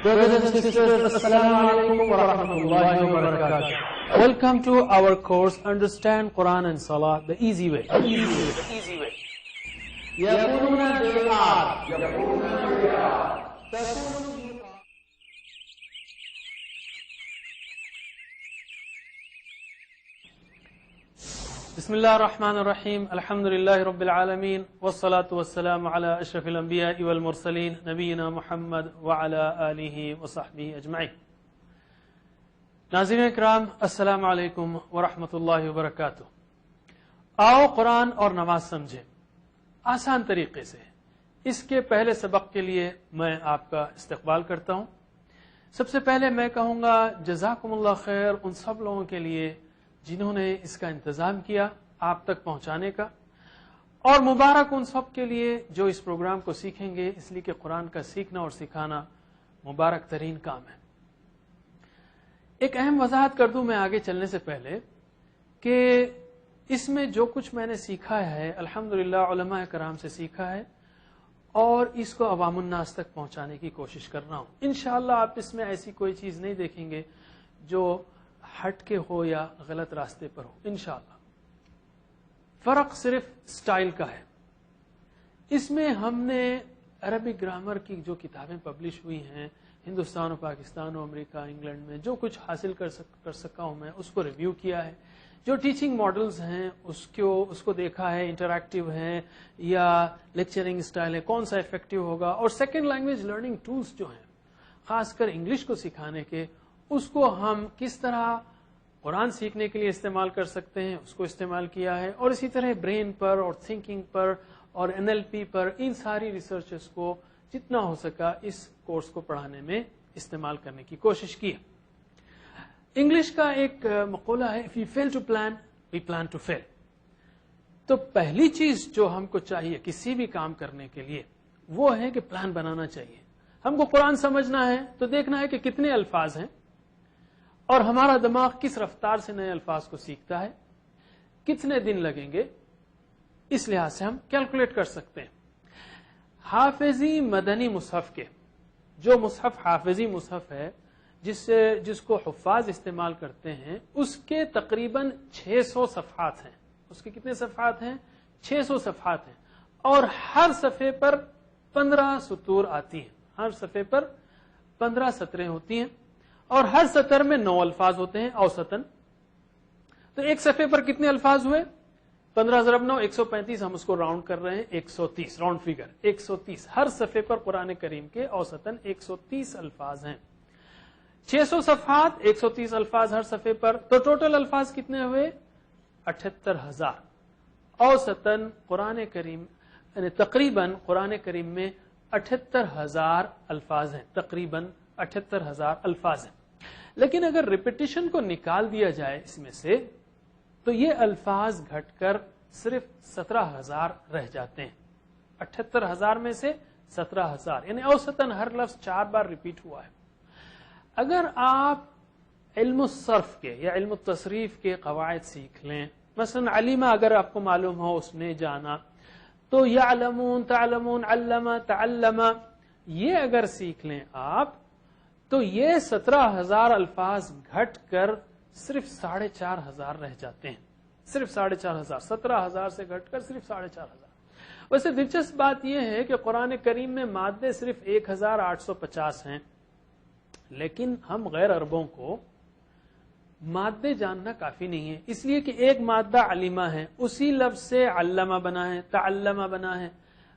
Brothers and sisters, Assalamu alaikum wa rahmatullahi wa barakatuh. Welcome to our course Understand Quran and Salah the easy way. يقولون بالآب بسم الله الرحمن الرحيم الحمد لله رب العالمين والصلاة والسلام على أشرف الأنبياء والمرسلين نبينا محمد وعلى آله وصحبه أجمعين. ناظرین اکرام، السلام علیکم ورحمۃ اللہ وبرکاتہ. آؤ قرآن اور نماز سمجھیں آسان طریقے سے. اس کے پہلے سبق کے لیے میں آپ کا استقبال کرتا ہوں. سب سے پہلے میں کہوں گا جزاکم اللہ خیر ان سب لوگوں کے لیے جنہوں نے اس کا انتظام کیا آپ تک پہنچانے کا، اور مبارک ان سب کے لیے جو اس پروگرام کو سیکھیں گے، اس لیے کہ قرآن کا سیکھنا اور سکھانا مبارک ترین کام ہے. ایک اہم وضاحت کر دوں میں آگے چلنے سے پہلے کہ اس میں جو کچھ میں نے سیکھا ہے الحمدللہ علماء کرام سے سیکھا ہے، اور اس کو عوام الناس تک پہنچانے کی کوشش کر رہا ہوں. انشاءاللہ آپ اس میں ایسی کوئی چیز نہیں دیکھیں گے جو ہٹ کے ہو یا غلط راستے پر ہو. انشاءاللہ فرق صرف سٹائل کا ہے. اس میں ہم نے عربک گرامر کی جو کتابیں پبلش ہوئی ہیں ہندوستان و پاکستان و امریکہ انگلینڈ میں، جو کچھ حاصل کر سکا ہوں میں اس کو ریویو کیا ہے. جو ٹیچنگ ماڈلز ہیں اس کو دیکھا ہے، انٹریکٹیو ہیں یا لیکچرنگ سٹائل ہے، کون سا افیکٹو ہوگا. اور سیکنڈ لینگویج لرننگ ٹولز جو ہیں خاص کر انگلش کو سکھانے کے، اس کو ہم کس طرح قرآن سیکھنے کے لیے استعمال کر سکتے ہیں اس کو استعمال کیا ہے. اور اسی طرح برین پر اور تھنکنگ پر اور NLP پر ان ساری ریسرچز کو جتنا ہو سکا اس کورس کو پڑھانے میں استعمال کرنے کی کوشش کی. انگلش کا ایک مقولہ ہے if we fail to plan we plan to fail. تو پہلی چیز جو ہم کو چاہیے کسی بھی کام کرنے کے لیے وہ ہے کہ پلان بنانا چاہیے. ہم کو قرآن سمجھنا ہے تو دیکھنا ہے کہ کتنے الفاظ ہیں اور ہمارا دماغ کس رفتار سے نئے الفاظ کو سیکھتا ہے، کتنے دن لگیں گے، اس لحاظ سے ہم کیلکولیٹ کر سکتے ہیں. حافظی مدنی مصحف کے جو مصحف حافظی مصحف ہے جس کو حفاظ استعمال کرتے ہیں، اس کے تقریباً 600 صفحات ہیں. اس کے کتنے صفحات ہیں؟ 600 صفحات ہیں. اور ہر صفحے پر 15 سطور آتی ہیں. ہر صفحے پر 15 سطریں ہوتی ہیں اور ہر سطر میں 9 الفاظ ہوتے ہیں اوسطاً. تو ایک صفحے پر کتنے الفاظ ہوئے؟ 15 ضرب 9 135. ہم اس کو راؤنڈ کر رہے ہیں 130، راؤنڈ فگر 130. ہر صفحے پر قرآن کریم کے اوسطاً 130 الفاظ ہیں. 600 صفحات 130 الفاظ ہر صفحے پر، تو ٹوٹل الفاظ کتنے ہوئے؟ 78,000. اوسطاً قرآن کریم یعنی تقریباً قرآن کریم میں 78,000 الفاظ ہیں. تقریباً 78,000 الفاظ ہیں. لیکن اگر ریپیٹیشن کو نکال دیا جائے اس میں سے تو یہ الفاظ گھٹ کر صرف 17,000 رہ جاتے ہیں. 78,000 میں سے 17,000 یعنی اوسطاً ہر لفظ 4 بار ریپیٹ ہوا ہے. اگر آپ علم الصرف کے یا علم التصریف کے قواعد سیکھ لیں، مثلا علیمہ اگر آپ کو معلوم ہو، اس نے جانا، تو یعلمون، تعلمون، علم، تعلم، یہ اگر سیکھ لیں آپ تو یہ 17,000 الفاظ گھٹ کر صرف 4,500 رہ جاتے ہیں. صرف 4,500، 17,000 سے گھٹ کر صرف 4,500. ویسے دلچسپ بات یہ ہے کہ قرآن کریم میں مادے صرف 1,850 ہیں، لیکن ہم غیر عربوں کو مادے جاننا کافی نہیں ہے، اس لیے کہ ایک مادہ علیمہ ہے، اسی لفظ سے علمہ بنا ہے، تعلمہ بنا ہے.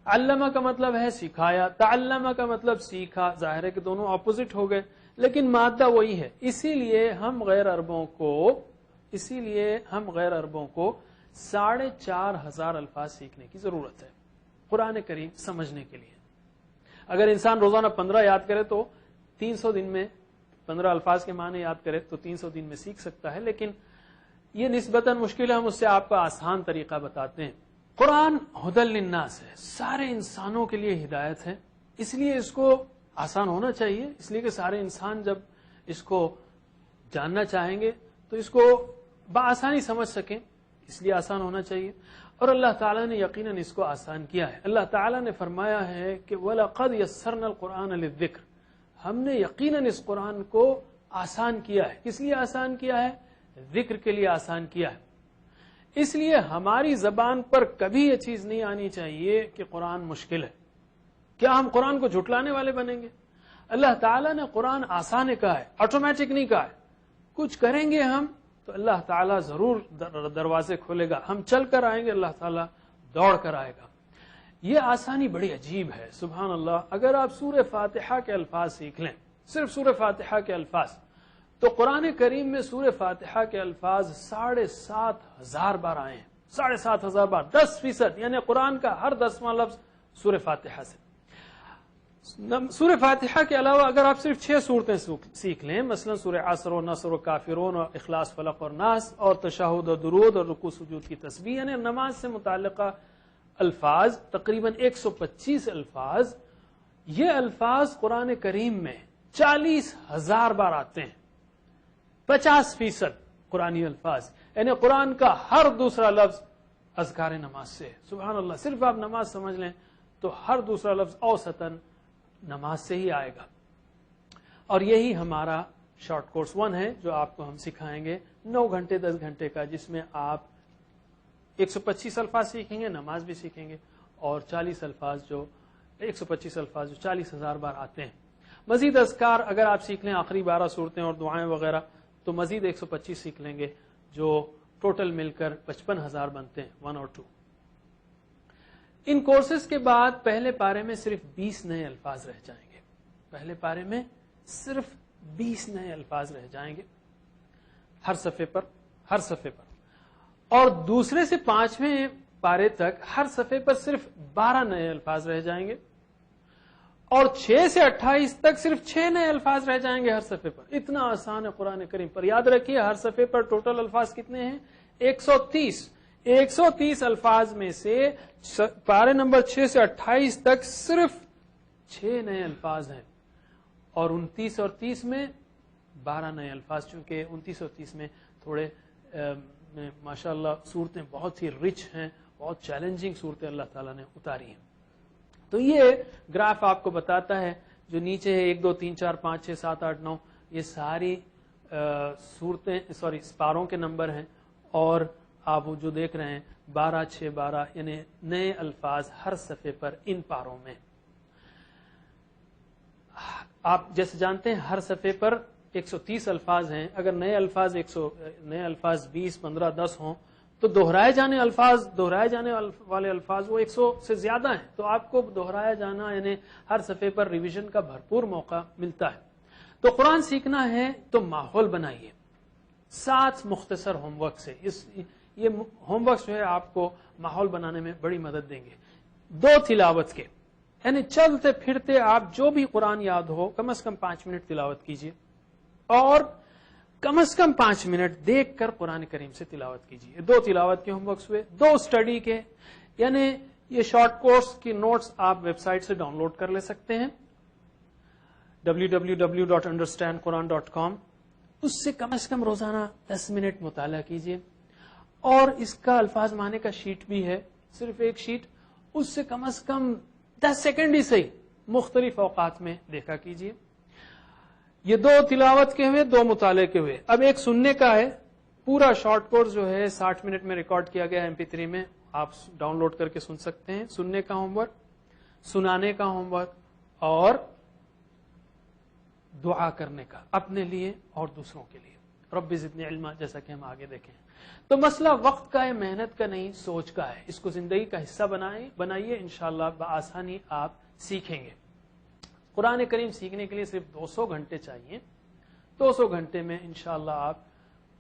علمہ کا مطلب ہے سکھایا، تعلمہ کا مطلب سیکھا. ظاہر ہے کہ دونوں اپوزٹ ہو گئے لیکن مادہ وہی ہے. اسی لیے ہم غیر عربوں کو 4,500 الفاظ سیکھنے کی ضرورت ہے قرآن کریم سمجھنے کے لیے. اگر انسان روزانہ 15 یاد کرے تو 300 دن میں 15 الفاظ کے معنی یاد کرے تو 300 دن میں سیکھ سکتا ہے، لیکن یہ نسبتاً مشکل ہے. ہم اس سے آپ کا آسان طریقہ بتاتے ہیں. قرآن ہدی للناس ہے، سارے انسانوں کے لیے ہدایت ہے، اس لیے اس کو آسان ہونا چاہیے. اس لیے کہ سارے انسان جب اس کو جاننا چاہیں گے تو اس کو بآسانی سمجھ سکیں، اس لیے آسان ہونا چاہیے. اور اللہ تعالیٰ نے یقیناً اس کو آسان کیا ہے. اللہ تعالیٰ نے فرمایا ہے کہ وَلَقَدْ يَسَّرْنَا الْقُرْآنَ لِلذِّكْرِ، ہم نے یقیناً اس قرآن کو آسان کیا ہے. کس لیے آسان کیا ہے؟ ذکر کے لیے آسان کیا ہے. اس لیے ہماری زبان پر کبھی یہ چیز نہیں آنی چاہیے کہ قرآن مشکل ہے. کیا ہم قرآن کو جھٹلانے والے بنیں گے؟ اللہ تعالیٰ نے قرآن آسان کہا ہے, آٹومیٹک نہیں کہا ہے. کچھ کریں گے ہم تو اللہ تعالیٰ ضرور دروازے کھولے گا. ہم چل کر آئیں گے, اللہ تعالیٰ دوڑ کر آئے گا. یہ آسانی بڑی عجیب ہے. سبحان اللہ. اگر آپ سورہ فاتحہ کے الفاظ سیکھ لیں, صرف سورہ فاتحہ کے الفاظ, تو قرآن کریم میں سورہ فاتحہ کے الفاظ 7,500 بار آئے ہیں. 7,500 بار, 10%. یعنی قرآن کا ہر 10واں لفظ سورہ فاتحہ سے. سورہ فاتحہ کے علاوہ اگر آپ صرف 6 صورتیں سیکھ لیں, مثلا سورہ عصر و نصر و کافرون اور اخلاص فلق اور ناس اور تشہد و درود اور رکوع سجود کی تسبیح, یعنی نماز سے متعلقہ الفاظ تقریباً 125 الفاظ, یہ الفاظ قرآن کریم میں 40,000 بار آتے ہیں. 50% قرآنی الفاظ, یعنی قرآن کا ہر دوسرا لفظ اذکار نماز سے. سبحان اللہ. صرف آپ نماز سمجھ لیں تو ہر دوسرا لفظ اوسطاً نماز سے ہی آئے گا. اور یہی ہمارا شارٹ کورس 1 ہے جو آپ کو ہم سکھائیں گے 9 گھنٹے 10 گھنٹے کا, جس میں آپ 125 الفاظ سیکھیں گے, نماز بھی سیکھیں گے, اور 40 الفاظ جو 125 الفاظ جو 40,000 بار آتے ہیں. مزید اذکار اگر آپ سیکھ لیں آخری 12 صورتیں اور دعائیں وغیرہ, تو مزید 125 سیکھ لیں گے, جو ٹوٹل مل کر 55,000 بنتے ہیں, 1 اور 2. ان کورسز کے بعد پہلے پارے میں صرف 20 نئے الفاظ رہ جائیں گے. پہلے پارے میں صرف 20 نئے الفاظ رہ جائیں گے ہر صفحے پر. اور دوسرے سے 5ویں پارے تک ہر صفحے پر صرف 12 نئے الفاظ رہ جائیں گے, اور 6 سے 28 تک صرف 6 نئے الفاظ رہ جائیں گے ہر صفحے پر. اتنا آسان ہے قرآن کریم پر. یاد رکھیے ہر صفحے پر ٹوٹل الفاظ کتنے ہیں؟ 130. 130 الفاظ میں سے پارے نمبر 6 سے 28 تک صرف 6 نئے الفاظ ہیں, اور 29 اور 30 میں 12 نئے الفاظ, چونکہ 29 اور 30 میں تھوڑے ماشاءاللہ صورتیں بہت ہی رچ ہیں, بہت چیلنجنگ صورتیں اللہ تعالیٰ نے اتاری ہیں. تو یہ گراف آپ کو بتاتا ہے جو نیچے ہے 1 2 3 4 5 6 7 8 9, یہ ساری صورتیں پاروں کے نمبر ہیں, اور آپ جو دیکھ رہے ہیں 12 6 12, یعنی نئے الفاظ ہر صفحے پر ان پاروں میں. آپ جیسے جانتے ہیں ہر صفحے پر 130 الفاظ ہیں. اگر نئے الفاظ 20 15 10 ہوں تو دہرائے جانے والے الفاظ وہ 100 سے زیادہ ہیں. تو آپ کو دہرایا جانا یعنی ہر صفحے پر ریویژن کا بھرپور موقع ملتا ہے. تو قرآن سیکھنا ہے تو ماحول بنائیے 7 مختصر ہوم ورک سے. یہ ہوم ورک جو ہے آپ کو ماحول بنانے میں بڑی مدد دیں گے. 2 تلاوت کے, یعنی چلتے پھرتے آپ جو بھی قرآن یاد ہو کم از کم 5 منٹ تلاوت کیجیے, اور کم از کم 5 منٹ دیکھ کر قرآن کریم سے تلاوت کیجیے. 2 تلاوت کے ہوم ورکس ہوئے. 2 اسٹڈی کے, یعنی یہ شارٹ کورس کی نوٹس آپ ویب سائٹ سے ڈاؤن لوڈ کر لے سکتے ہیں www.understandquran.com. اس سے کم از کم روزانہ 10 منٹ مطالعہ کیجیے, اور اس کا الفاظ معنی کا شیٹ بھی ہے, صرف ایک شیٹ, اس سے کم از کم 10 سیکنڈ ہی صحیح مختلف اوقات میں دیکھا کیجیے. یہ 2 تلاوت کے ہوئے, 2 مطالعے کے ہوئے. اب ایک سننے کا ہے. پورا شارٹ کورس جو ہے 60 منٹ میں ریکارڈ کیا گیا MP3 میں, آپ ڈاؤن لوڈ کر کے سن سکتے ہیں. سننے کا ہوم ورک, سنانے کا ہوم ورک, اور دعا کرنے کا اپنے لیے اور دوسروں کے لیے. رب زدنی علما, جیسا کہ ہم آگے دیکھیں. تو مسئلہ وقت کا ہے, محنت کا نہیں, سوچ کا ہے. اس کو زندگی کا حصہ بنائیے, انشاءاللہ بآسانی آپ سیکھیں گے. قرآن کریم سیکھنے کے لیے صرف 200 گھنٹے چاہیے. 200 گھنٹے میں انشاءاللہ آپ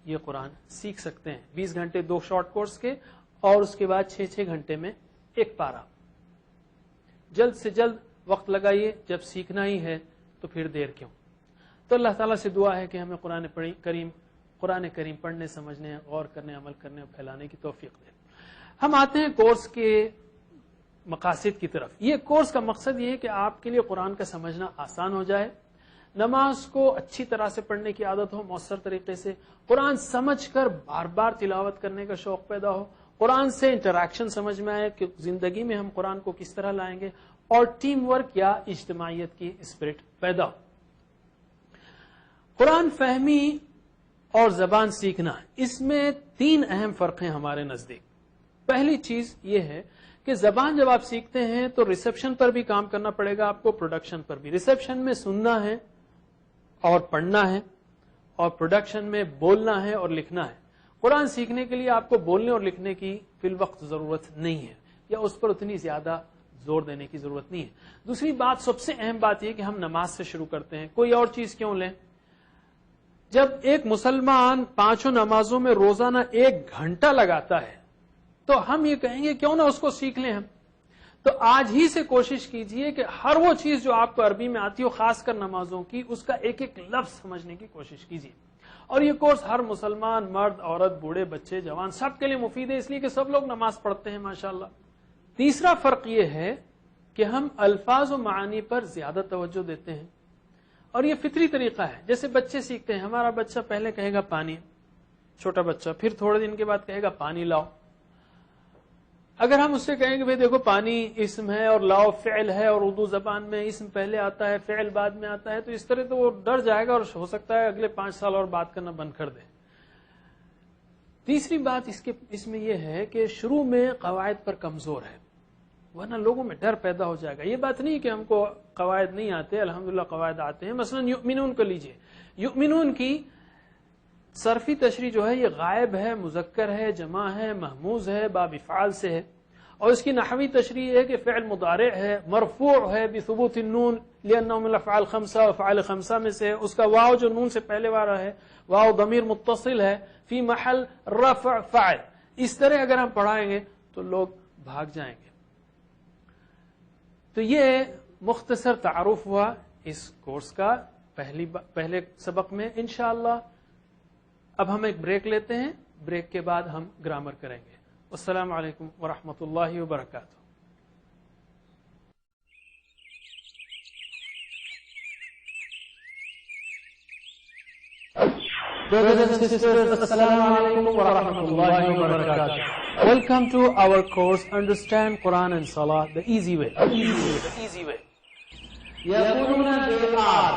یہ قرآن سیکھ سکتے ہیں. 20 گھنٹے 2 شارٹ کورس کے, اور اس کے بعد 6 گھنٹے میں 1 پارا. جلد سے جلد وقت لگائیے. جب سیکھنا ہی ہے تو پھر دیر کیوں. تو اللہ تعالیٰ سے دعا ہے کہ ہمیں قرآن کریم پڑھنے, سمجھنے, غور کرنے, عمل کرنے اور پھیلانے کی توفیق دے. ہم آتے ہیں کورس کے مقاصد کی طرف. یہ کورس کا مقصد یہ ہے کہ آپ کے لیے قرآن کا سمجھنا آسان ہو جائے, نماز کو اچھی طرح سے پڑھنے کی عادت ہو, مؤثر طریقے سے قرآن سمجھ کر بار بار تلاوت کرنے کا شوق پیدا ہو, قرآن سے انٹریکشن سمجھ میں آئے کہ زندگی میں ہم قرآن کو کس طرح لائیں گے, اور ٹیم ورک یا اجتماعیت کی اسپرٹ پیدا ہو. قرآن فہمی اور زبان سیکھنا، اس میں 3 اہم فرق ہیں ہمارے نزدیک. پہلی چیز یہ ہے کہ زبان جب آپ سیکھتے ہیں تو ریسیپشن پر بھی کام کرنا پڑے گا آپ کو، پروڈکشن پر بھی. ریسیپشن میں سننا ہے اور پڑھنا ہے، اور پروڈکشن میں بولنا ہے اور لکھنا ہے. قرآن سیکھنے کے لیے آپ کو بولنے اور لکھنے کی فی الوقت ضرورت نہیں ہے، یا اس پر اتنی زیادہ زور دینے کی ضرورت نہیں ہے. دوسری بات، سب سے اہم بات یہ کہ ہم نماز سے شروع کرتے ہیں. کوئی اور چیز کیوں لیں؟ جب ایک مسلمان 5 نمازوں میں روزانہ 1 گھنٹہ لگاتا ہے تو ہم یہ کہیں گے کیوں نہ اس کو سیکھ لیں ہم. تو آج ہی سے کوشش کیجئے کہ ہر وہ چیز جو آپ کو عربی میں آتی ہو، خاص کر نمازوں کی، اس کا ایک ایک لفظ سمجھنے کی کوشش کیجئے. اور یہ کورس ہر مسلمان، مرد، عورت، بوڑھے، بچے، جوان، سب کے لیے مفید ہے، اس لیے کہ سب لوگ نماز پڑھتے ہیں ماشاءاللہ. تیسرا فرق یہ ہے کہ ہم الفاظ و معانی پر زیادہ توجہ دیتے ہیں، اور یہ فطری طریقہ ہے. جیسے بچے سیکھتے ہیں، ہمارا بچہ پہلے کہے گا پانی، چھوٹا بچہ، پھر تھوڑے دن کے بعد کہے گا پانی لاؤ. اگر ہم اس سے کہیں گے بھئی دیکھو پانی اسم ہے اور لاؤ فعل ہے، اور اردو زبان میں اسم پہلے آتا ہے فعل بعد میں آتا ہے، تو اس طرح تو وہ ڈر جائے گا اور ہو سکتا ہے اگلے 5 سال اور بات کرنا بند کر دے. تیسری بات اس میں یہ ہے کہ شروع میں قواعد پر کمزور ہے، ورنہ لوگوں میں ڈر پیدا ہو جائے گا. یہ بات نہیں کہ ہم کو قواعد نہیں آتے، الحمدللہ قواعد آتے ہیں. مثلا یؤمنون کو لیجئے، یؤمنون کی صرفی تشریح جو ہے یہ غائب ہے، مذکر ہے، جمع ہے، محموز ہے، باب افعال سے ہے. اور اس کی نحوی تشریح ہے کہ فعل مضارع ہے، مرفوع ہے بثبوت النون لانه من الافعال 5، افعال 5 میں سے ہے. اس کا واو جو نون سے پہلے والا ہے، واو ضمیر متصل ہے، فی محل رفع فاعل. اس طرح اگر ہم پڑھائیں گے تو لوگ بھاگ جائیں گے. تو یہ مختصر تعارف ہوا اس کورس کا پہلے سبق میں. انشاءاللہ اب ہم ایک بریک لیتے ہیں، بریک کے بعد ہم گرامر کریں گے. السلام علیکم ورحمۃ اللہ وبرکاتہ. Brothers and sisters, Assalamu alaikum wa rahmatullahi wa barakatuh. Welcome to our course Understand Quran and Salah the easy way. The easy way. يقولون بالآر